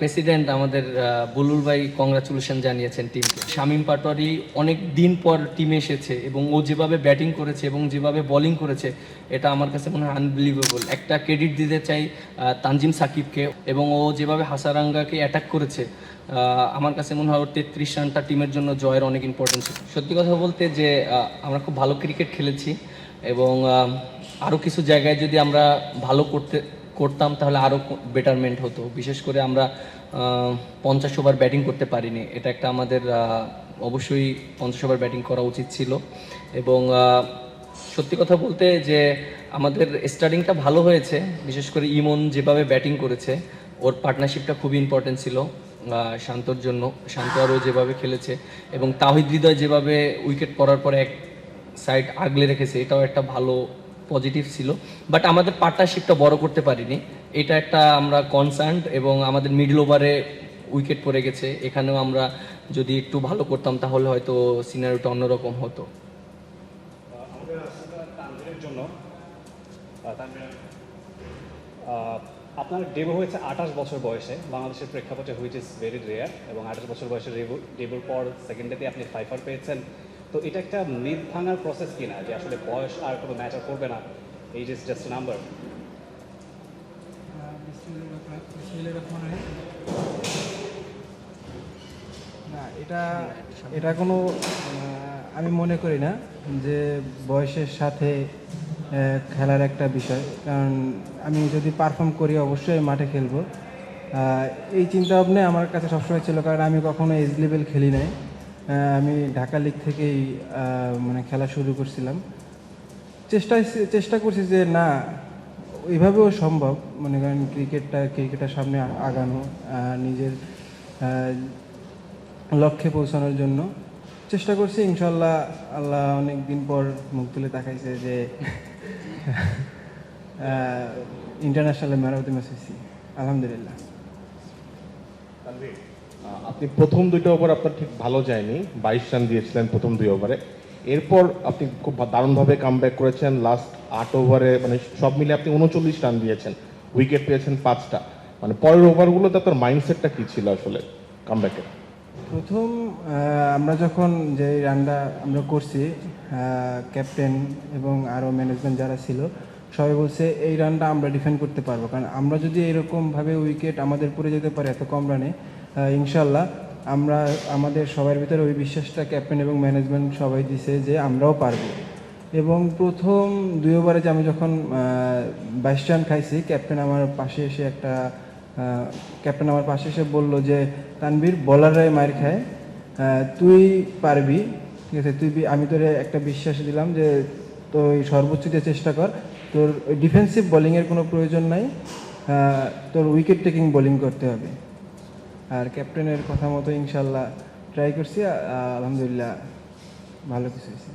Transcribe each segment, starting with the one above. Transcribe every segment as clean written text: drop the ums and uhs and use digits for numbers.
President আমাদের বুলুল ভাই congratulation জানিয়েছেন টিমকে। শামীম পাটোয়ারি অনেক দিন পর টিমে এসেছে এবং ও যেভাবে ব্যাটিং করেছে এবং যেভাবে বোলিং করেছে এটা আমার কাছে মনে হয় আনবিলিভেবল। একটা ক্রেডিট দিতে চাই তানজিম সাকিবকে, এবং ও যেভাবে হাসারাঙ্গাকে অ্যাটাক করেছে আমার কাছে মনে হয় ওর 33 রানটা টিমের জন্য জয়ের অনেক ইম্পর্টেন্স। সত্যি কথা বলতে যে আমরা খুব ভালো ক্রিকেট খেলেছি এবং আরও কিছু জায়গায় যদি আমরা ভালো করতাম তাহলে আরও বেটারমেন্ট হতো। বিশেষ করে আমরা 50 ওভার ব্যাটিং করতে পারিনি, এটা একটা আমাদের অবশ্যই 50 ওভার ব্যাটিং করা উচিত ছিল। এবং সত্যি কথা বলতে যে আমাদের স্টার্টিংটা ভালো হয়েছে, বিশেষ করে ইমন যেভাবে ব্যাটিং করেছে ওর পার্টনারশিপটা খুবই ইম্পর্টেন্ট ছিল শান্তর জন্য। শান্ত আরও যেভাবে খেলেছে এবং তাহিদ হৃদয় যেভাবে উইকেট পড়ার পরে এক সাইড আগলে রেখেছে, এটাও একটা ভালো পজিটিভ ছিল। বাট আমাদের পার্টনারশিপটা বড় করতে পারিনি, এটা একটা আমরা কনসার্ন। এবং আমাদের মিডল ওভারে উইকেট পড়ে গেছে, এখানেও আমরা যদি একটু ভালো করতাম তাহলে হয়তো সিনারিওটা অন্যরকম হতো। তানভীরের জন্য আপনার ডেবু হয়েছে 28 বছর বয়সে বাংলাদেশের প্রেক্ষাপটে, হুইচ ইজ ভেরি রেয়ার, এবং 28 বছর বয়সে ডেবুর পর সেকেন্ডেতে আপনি 5 পেয়েছেন। তো এটা একটা মিথ ভাঙার প্রসেস কিনা যে আসলে বয়স আর কোনো ম্যাটার করবে না, এইজ ইজ জাস্ট নাম্বার? না, এটা এটা কোনো আমি মনে করি না যে বয়সের সাথে খেলার একটা বিষয়। কারণ আমি যদি পারফর্ম করি অবশ্যই মাঠে খেলবো, এই চিন্তা ভাবনা আমার কাছে সবসময় ছিল। কারণ আমি কখনো এজ লেভেল খেলি নাই, আমি ঢাকা লিগ থেকেই মানে খেলা শুরু করছিলাম। চেষ্টা করছি যে না, ওইভাবেও সম্ভব। মনে করেন ক্রিকেটের সামনে আগানো, নিজের লক্ষ্যে পৌঁছানোর জন্য চেষ্টা করছি। ইনশাল্লাহ আল্লাহ অনেক দিন পর মুখ তুলে তাকাইছে যে international man of the match হয়েছি, আলহামদুলিল্লাহ। আপনি প্রথম 2টা ওভার আপনার ঠিক ভালো যায়নি, 22 রান দিয়েছিলেন প্রথম 2 ওভারে। এরপর আপনি খুব দারুণভাবে কামব্যাক করেছেন। লাস্ট 8 ওভারে মানে সব মিলে আপনি 39 রান দিয়েছেন, উইকেট পেয়েছেন 5টা। মানে পরের ওভারগুলোতে আপনার মাইন্ডসেটটা কী ছিল আসলে কামব্যাকের? প্রথম আমরা যখন যে রানটা আমরা করছি, ক্যাপ্টেন এবং আরও ম্যানেজমেন্ট যারা ছিল সবাই বলছে এই রানটা আমরা ডিফেন্ড করতে পারবো। কারণ আমরা যদি এরকমভাবে উইকেট আমাদের পড়ে যেতে পারে এত কম রানে, ইনশাল্লাহ আমরা আমাদের সবার ভিতরে ওই বিশ্বাসটা ক্যাপ্টেন এবং ম্যানেজমেন্ট সবাই দিছে যে আমরাও পারবো। এবং প্রথম 2 ওভারে যে আমি যখন 22 রান খাইছি, ক্যাপ্টেন আমার পাশে এসে বললো যে তানভীর, বলাররাই মার খায়, তুই পারবি, ঠিক আছে, আমি তোরে একটা বিশ্বাস দিলাম যে তুই সর্বোচ্চ দিয়ে চেষ্টা কর, তোর ওই ডিফেন্সিভ বোলিংয়ের কোনো প্রয়োজন নাই, তোর উইকেট টেকিং বোলিং করতে হবে। আর ক্যাপ্টেনের কথা মতো ইনশাল্লাহ ট্রাই করছি, আলহামদুলিল্লাহ ভালো কিছু হয়েছে।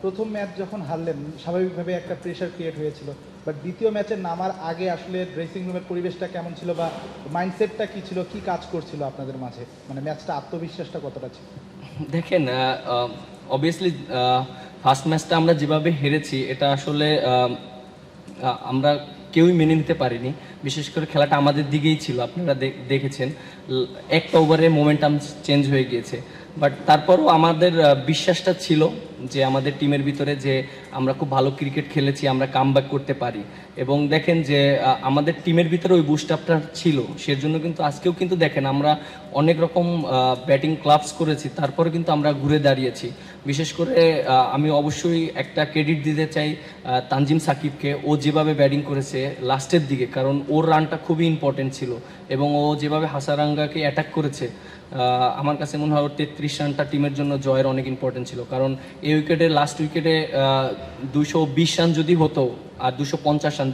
প্রথম ম্যাচ যখন হারলেন স্বাভাবিকভাবে একটা প্রেশার ক্রিয়েট হয়েছিল, বাট দ্বিতীয় ম্যাচে নামার আগে আসলে ড্রেসিং রুমের পরিবেশটা কেমন ছিল বা মাইন্ডসেটটা কী ছিল, কী কাজ করছিল আপনাদের মাঝে? মানে ম্যাচটা আত্মবিশ্বাসটা কতটা ছিল? দেখেন, অবভিয়াসলি ফার্স্ট ম্যাচটা আমরা যেভাবে হেরেছি এটা আসলে আমরা কেউই মেনে নিতে পারিনি। বিশেষ করে খেলাটা আমাদের দিকেই ছিল, আপনারা দেখেছেন একটা ওভারে মোমেন্টাম চেঞ্জ হয়ে গিয়েছে। বাট তারপরও আমাদের বিশ্বাসটা ছিল যে আমাদের টিমের ভিতরে যে আমরা খুব ভালো ক্রিকেট খেলেছি, আমরা কামব্যাক করতে পারি। এবং দেখেন যে আমাদের টিমের ভিতরে ওই বুস্টআপটা ছিল, সেজন্য কিন্তু আজকেও কিন্তু দেখেন আমরা অনেক রকম ব্যাটিং ক্লাবস করেছি, তারপরে কিন্তু আমরা ঘুরে দাঁড়িয়েছি। বিশেষ করে আমি অবশ্যই একটা ক্রেডিট দিতে চাই তানজিম সাকিবকে, ও যেভাবে ব্যাটিং করেছে লাস্টের দিকে, কারণ ওর রানটা খুবই ইম্পর্টেন্ট ছিল। এবং ও যেভাবে হাসারাঙ্গাকে অ্যাটাক করেছে আমার কাছে মনে হয় ওর 33 রানটা টিমের জন্য জয়ের অনেক ইম্পর্টেন্ট ছিল। কারণ এই উইকেটে লাস্ট উইকেটে 220 রান যদি হতো আর 250 রান,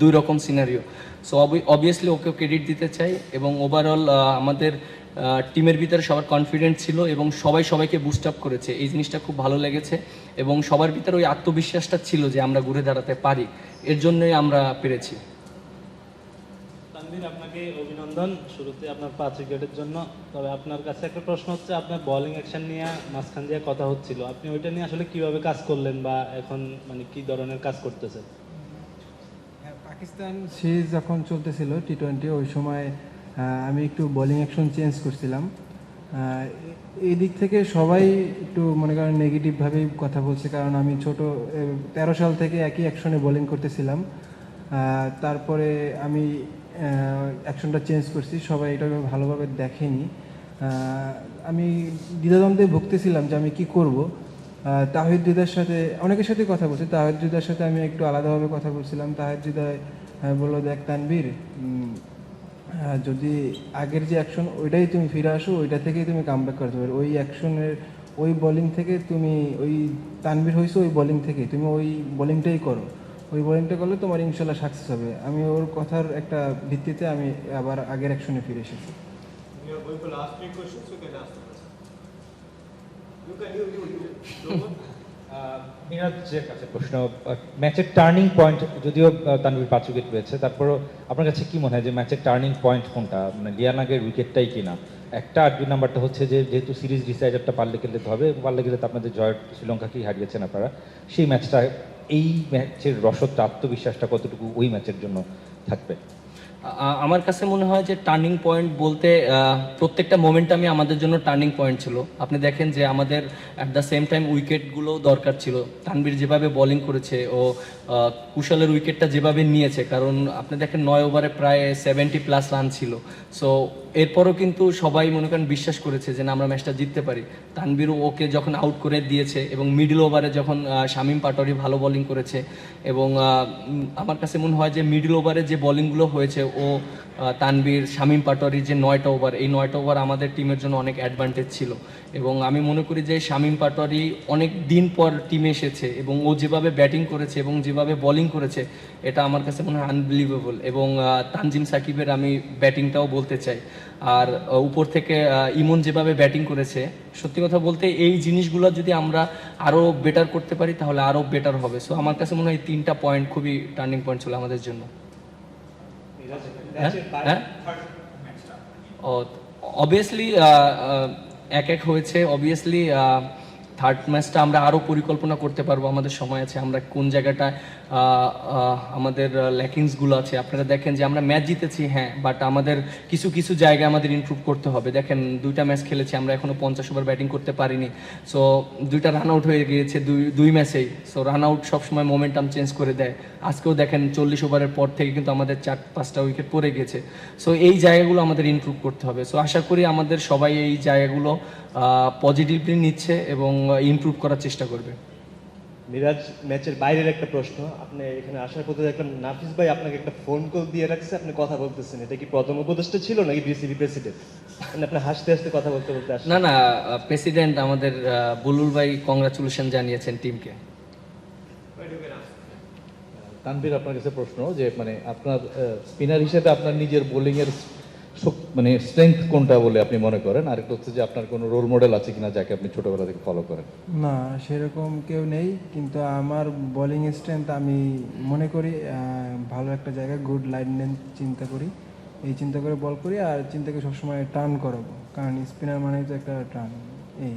দুই রকম সিনারিও। সো অবভিয়াসলি ওকে ক্রেডিট দিতে চাই। এবং ওভারঅল আমাদের টিমের ভিতরে সবার কনফিডেন্ট ছিল এবং সবাইকে বুস্ট আপ করেছে, এই জিনিসটা খুব ভালো লেগেছে। এবং সবার ভিতরে ওই আত্মবিশ্বাসটা ছিল যে আমরা ঘুরে দাঁড়াতে পারি, এর জন্যই আমরা পেরেছি। তানভীর, আপনাকে অভিনন্দন শুরুতে আপনার 5 উইকেটের জন্য। তবে আপনার কাছে একটা প্রশ্ন হচ্ছে, আপনার বোলিং অ্যাকশন নিয়ে মাঝখান দিয়ে কথা হচ্ছিল, আপনি ওইটা নিয়ে আসলে কিভাবে কাজ করলেন বা এখন মানে কি ধরনের কাজ করতেছেন? পাকিস্তান সিরিজ যখন চলতেছিল T20, ওই সময় আমি একটু বোলিং অ্যাকশন চেঞ্জ করছিলাম। এই দিক থেকে সবাই একটু মনে করেন নেগেটিভভাবেই কথা বলছে, কারণ আমি ছোট 13 সাল থেকে একই অ্যাকশনে বোলিং করতেছিলাম। তারপরে আমি অ্যাকশনটা চেঞ্জ করছি, সবাই এটা ভালোভাবে দেখেনি। আমি দ্বিধাদ্বন্দ্বে ভুগতেছিলাম যে আমি কি করব। তাহিদ হৃদয়ের সাথে অনেকের সাথে কথা বলছি, তাহিদ হৃদয়ের সাথে আমি একটু আলাদাভাবে কথা বলছিলাম। তাহিদ হৃদয় বললো, দেখ তানভীর, যদি আগের যে অ্যাকশন ওইটাই তুমি ফিরে আসো, ওইটা থেকেই তুমি কামব্যাক করতে পারো। ওই অ্যাকশনের ওই বোলিং থেকে তুমি ওই তানভীর হয়েছো, ওই বোলিং থেকে তুমি ওই বোলিংটাই করো, ওই বোলিংটা করলে তোমার ইনশাল্লাহ সাকসেস হবে। আমি ওর কথার একটা ভিত্তিতে আমি আবার আগের অ্যাকশনে ফিরে এসেছি। মিরাজের কাছে প্রশ্ন, ম্যাচের টার্নিং পয়েন্ট, যদিও তানভীর 5 উইকেট পেয়েছে, তারপরও আপনার কাছে কি মনে হয় যে ম্যাচের টার্নিং পয়েন্ট কোনটা? মানে লিয়ানাগের উইকেটটাই কিনা একটা, আর 2 নাম্বারটা হচ্ছে যে যেহেতু সিরিজ ডিসাইডারটা পারলে গেলে তো হবে, পারলে গেলে তো আপনাদের জয়ের শ্রীলঙ্কাকেই হারিয়েছেন আপনারা, সেই ম্যাচটা, এই ম্যাচের রসদটা, আত্মবিশ্বাসটা কতটুকু ওই ম্যাচের জন্য থাকবে? আমার কাছে মনে হয় যে টার্নিং পয়েন্ট বলতে প্রত্যেকটা মোমেন্টামই আমাদের জন্য টার্নিং পয়েন্ট ছিল। আপনি দেখেন যে আমাদের অ্যাট দ্য সেম টাইম উইকেটগুলো দরকার ছিল। তানভীর যেভাবে বোলিং করেছে ও কুশলের উইকেটটা যেভাবে নিয়েছে, কারণ আপনি দেখেন 9 ওভারে প্রায় 70+ রান ছিল। সো এরপরও কিন্তু সবাই মনে করেন বিশ্বাস করেছে যে না, আমরা ম্যাচটা জিততে পারি। তানভীর ওকে যখন আউট করে দিয়েছে এবং মিডল ওভারে যখন শামীম পাটোয়ারি ভালো বোলিং করেছে, এবং আমার কাছে মনে হয় যে মিডল ওভারে যে বোলিংগুলো হয়েছে, ও তানভীর, শামীম পাটোয়ারি যে 9টা ওভার, এই 9টা ওভার আমাদের টিমের জন্য অনেক অ্যাডভান্টেজ ছিল। এবং আমি মনে করি যে শামীম পাটোয়ারি অনেক দিন পর টিমে এসেছে এবং ও যেভাবে ব্যাটিং করেছে এবং যেভাবে বোলিং করেছে, এটা আমার কাছে মনে হয় আনবিলিভেবল। এবং তানজিম সাকিবের আমি ব্যাটিংটাও বলতে চাই। আর উপর থেকে ইমন যেভাবে ব্যাটিং করেছে, সত্যি কথা বলতে এই জিনিসগুলো যদি আমরা আরও বেটার করতে পারি তাহলে আরও বেটার হবে। সো আমার কাছে মনে হয় এই 3টা পয়েন্ট খুবই টার্নিং পয়েন্ট ছিল আমাদের জন্য। হ্যাঁ, ও অবভিয়াসলি এক এক হয়েছে। অবভিয়াসলি থার্ড ম্যাচটা আমরা আরও পরিকল্পনা করতে পারবো, আমাদের সময় আছে। আমরা কোন জায়গাটা আমাদের ল্যাকিংসগুলো আছে, আপনারা দেখেন যে আমরা ম্যাচ জিতেছি, হ্যাঁ, বাট আমাদের কিছু কিছু জায়গায় আমাদের ইমপ্রুভ করতে হবে। দেখেন 2টা ম্যাচ খেলেছি, আমরা এখনও 50 ওভার ব্যাটিং করতে পারিনি। সো 2টা রান আউট হয়ে গিয়েছে দুই ম্যাচেই। সো রান আউট সবসময় মোমেন্টাম চেঞ্জ করে দেয়। আজকেও দেখেন 40 ওভারের পর থেকে কিন্তু আমাদের 4-5টা উইকেট পড়ে গেছে। সো এই জায়গাগুলো আমাদের ইমপ্রুভ করতে হবে। সো আশা করি আমাদের সবাই এই জায়গাগুলো পজিটিভলি নিচ্ছে এবং ইমপ্রুভ করার চেষ্টা করবে। মিরাজ, ম্যাচের বাইরের একটা প্রশ্ন, আপনি এখানে আসার পথে দেখলাম নাফিস ভাই আপনাকে একটা ফোন কল দিয়ে রাখছে, আপনি কথা বলতেছেন, এটা কি প্রথম উপদেষ্টা ছিল নাকি বিসিবি প্রেসিডেন্ট? মানে আপনি হাসতে হাসতে কথা বলতে বলতে আসছেন। না না, প্রেসিডেন্ট আমাদের বুলুল ভাই কংগ্রাচুলেশন জানিয়েছেন টিমকে। তানভীর, আপনার কাছে প্রশ্ন যে মানে আপনার স্পিনার হিসেবে আপনার নিজের বোলিংয়ের মানে স্ট্রেংথ কোনটা বলে আপনি মনে করেন? আরেকটা হচ্ছে যে আপনার কোনো রোল মডেল আছে কিনা যাকে আপনি ছোটবেলা থেকে ফলো করেন? না, সেরকম কেউ নেই, কিন্তু আমার বোলিং স্ট্রেংথ আমি মনে করি ভালো একটা জায়গায় গুড লাইন লেন্থ চিন্তা করি, এই চিন্তা করে বল করি, আর চিন্তা করি সবসময় টার্ন করাবো, কারণ স্পিনার মানেই তো একটা টার্ন। এই